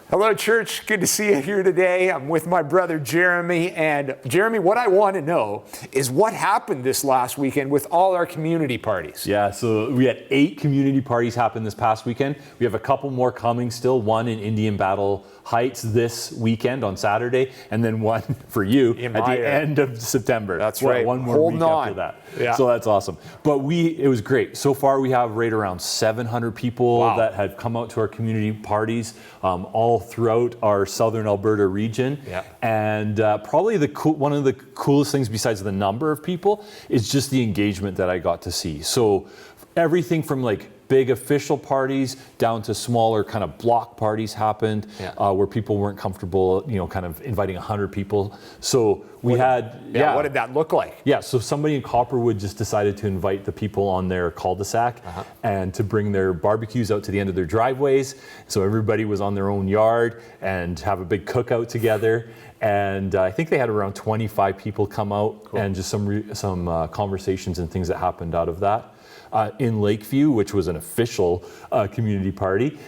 Hello, church. Good to see you here today. I'm with my brother Jeremy. And Jeremy, what I want to know is what happened this last weekend with all our community parties. Yeah, so we had 8 community parties happen this past weekend. We have a couple more coming still, one in Indian Battle Heights this weekend on Saturday, and then one for you at the end of September. That's right. One more week after that. Yeah. So that's awesome. But it was great. So far we have right around 700 people that have come out to our community parties, all throughout our southern Alberta region. Yeah. And probably one of the coolest things besides the number of people is just the engagement that I got to see. So everything from like big official parties down to smaller kind of block parties happened where people weren't comfortable, kind of inviting 100 people. So we had, what did that look like? Yeah, so somebody in Copperwood just decided to invite the people on their cul-de-sac and to bring their barbecues out to the end of their driveways. So everybody was on their own yard and have a big cookout together. And I think they had around 25 people come out and just some conversations and things that happened out of that. In Lakeview, which was an official community party,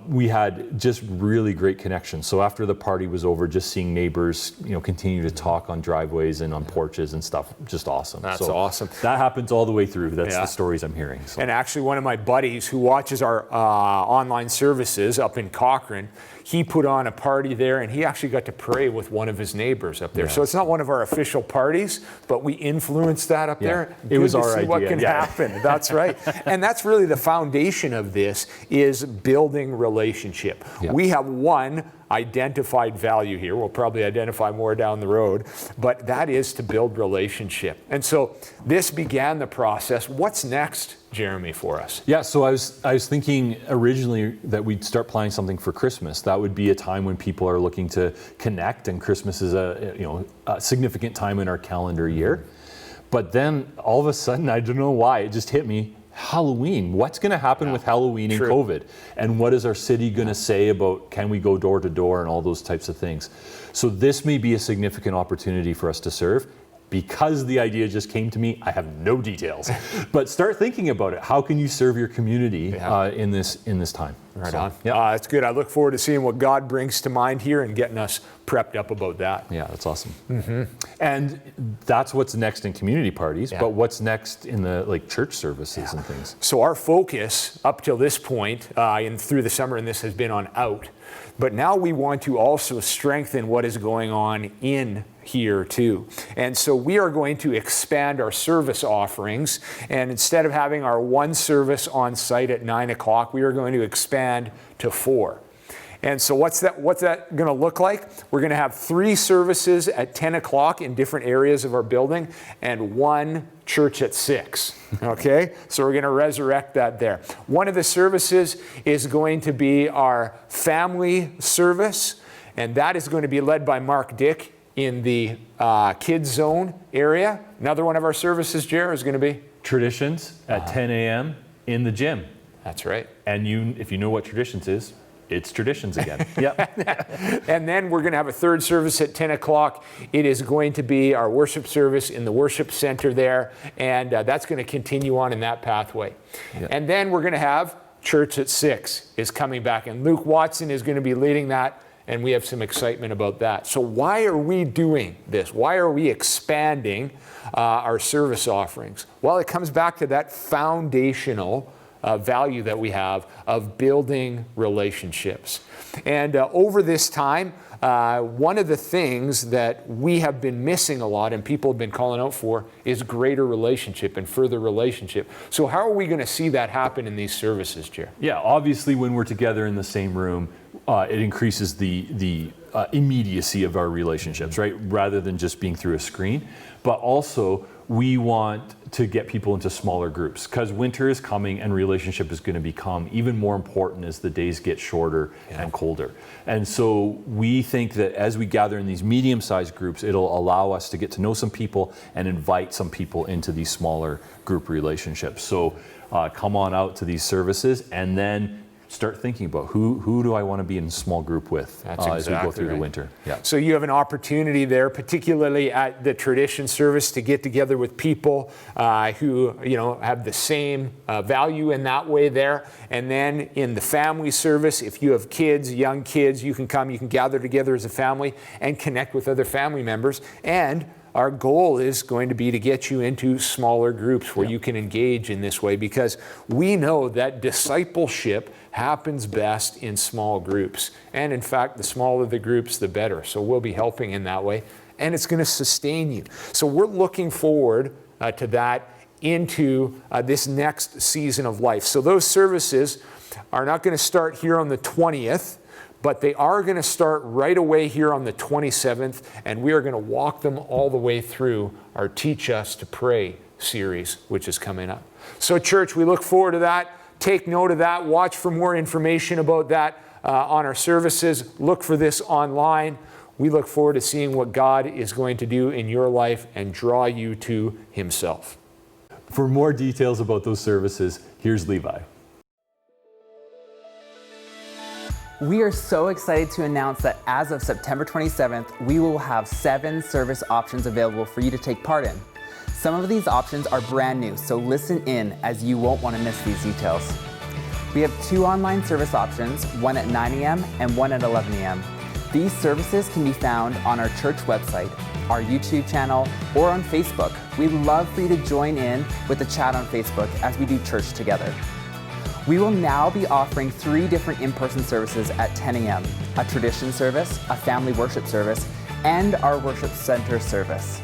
we had just really great connections. So after the party was over, just seeing neighbors, continue to talk on driveways and on porches and stuff, just awesome. That's awesome. That happens all the way through. That's the stories I'm hearing. So. And actually, one of my buddies who watches our online services up in Cochrane, he put on a party there, and he actually got to pray with one of his neighbors up there. Yeah. So it's not one of our official parties, but we influenced that up there. It was our idea. What can happen? That's right. And that's really the foundation of this, is building relationship. Yeah. We have one identified value here. We'll probably identify more down the road, but that is to build relationship. And so this began the process. What's next, Jeremy, for us? Yeah, so I was thinking originally that we'd start planning something for Christmas. That would be a time when people are looking to connect, and Christmas is a significant time in our calendar year. But then all of a sudden, I don't know why, it just hit me, Halloween. What's going to happen with Halloween and COVID? And what is our city going to say about, can we go door to door and all those types of things? So this may be a significant opportunity for us to serve. Because the idea just came to me, I have no details. But start thinking about it. How can you serve your community in this time? Right on. Yeah, that's good. I look forward to seeing what God brings to mind here and getting us prepped up about that. Yeah, that's awesome. Mm-hmm. And that's what's next in community parties. But what's next in the church services and things? So our focus up till this point, and through the summer, and this has been on out. But now we want to also strengthen what is going on in here too. And so we are going to expand our service offerings. And instead of having our one service on site at 9 o'clock, we are going to expand to 4. And so what's that going to look like? We're going to have 3 services at 10 o'clock in different areas of our building and 1 church at 6. Okay? So we're going to resurrect that there. One of the services is going to be our family service, and that is going to be led by Mark Dick in the kids zone area. Another one of our services, Jer, is going to be? Traditions at 10 a.m. in the gym. That's right. And if you know what Traditions is, it's Traditions again. Yep. And then we're going to have a third service at 10 o'clock. It is going to be our worship service in the worship center there, and that's going to continue on in that pathway. Yep. And then we're going to have church at 6 is coming back, and Luke Watson is going to be leading that, and we have some excitement about that. So why are we doing this? Why are we expanding our service offerings? Well, it comes back to that foundational value that we have of building relationships. And over this time, one of the things that we have been missing a lot and people have been calling out for is greater relationship and further relationship. So how are we going to see that happen in these services, Jer? Yeah, obviously when we're together in the same room, it increases the immediacy of our relationships, right? Rather than just being through a screen. But also, we want to get people into smaller groups because winter is coming and relationship is going to become even more important as the days get shorter and colder. And so we think that as we gather in these medium-sized groups, it'll allow us to get to know some people and invite some people into these smaller group relationships. So come on out to these services, and then start thinking about who do I want to be in small group with That's as we go exactly through the right. winter. Yeah. So you have an opportunity there, particularly at the tradition service, to get together with people who have the same value in that way there. And then in the family service, if you have kids, young kids, you can come, you can gather together as a family and connect with other family members. And our goal is going to be to get you into smaller groups where you can engage in this way, because we know that discipleship happens best in small groups. And in fact, the smaller the groups, the better. So we'll be helping in that way, and it's going to sustain you. So we're looking forward to that into this next season of life. So those services are not going to start here on the 20th, but they are going to start right away here on the 27th, and we are going to walk them all the way through our Teach Us to Pray series, which is coming up. So church, we look forward to that. Take note of that. Watch for more information about that on our services. Look for this online. We look forward to seeing what God is going to do in your life and draw you to Himself. For more details about those services, here's Levi. We are so excited to announce that as of September 27th, we will have 7 service options available for you to take part in. Some of these options are brand new, so listen in as you won't want to miss these details. We have 2 online service options, one at 9 a.m. and one at 11 a.m. These services can be found on our church website, our YouTube channel, or on Facebook. We'd love for you to join in with the chat on Facebook as we do church together. We will now be offering 3 different in-person services at 10 a.m., a tradition service, a family worship service, and our worship center service.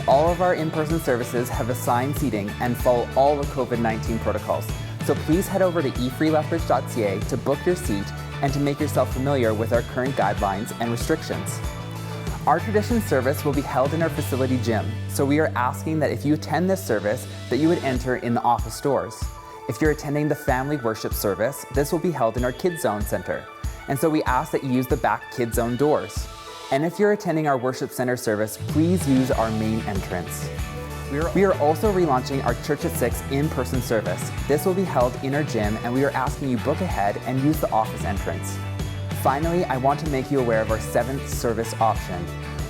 All of our in-person services have assigned seating and follow all the COVID-19 protocols. So please head over to efreelethbridge.ca to book your seat and to make yourself familiar with our current guidelines and restrictions. Our tradition service will be held in our facility gym, so we are asking that if you attend this service, that you would enter in the office doors. If you're attending the family worship service, this will be held in our Kids Zone Center. And so we ask that you use the back Kids Zone doors. And if you're attending our worship center service, please use our main entrance. We are also relaunching our Church at 6 in-person service. This will be held in our gym, and we are asking you book ahead and use the office entrance. Finally, I want to make you aware of our 7th service option,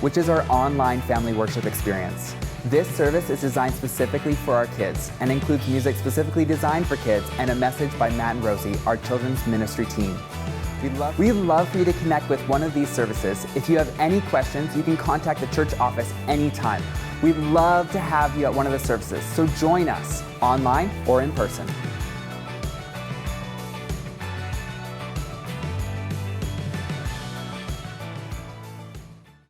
which is our online family worship experience. This service is designed specifically for our kids and includes music specifically designed for kids and a message by Matt and Rosie, our children's ministry team. We'd love for you to connect with one of these services. If you have any questions, you can contact the church office anytime. We'd love to have you at one of the services, so join us online or in person.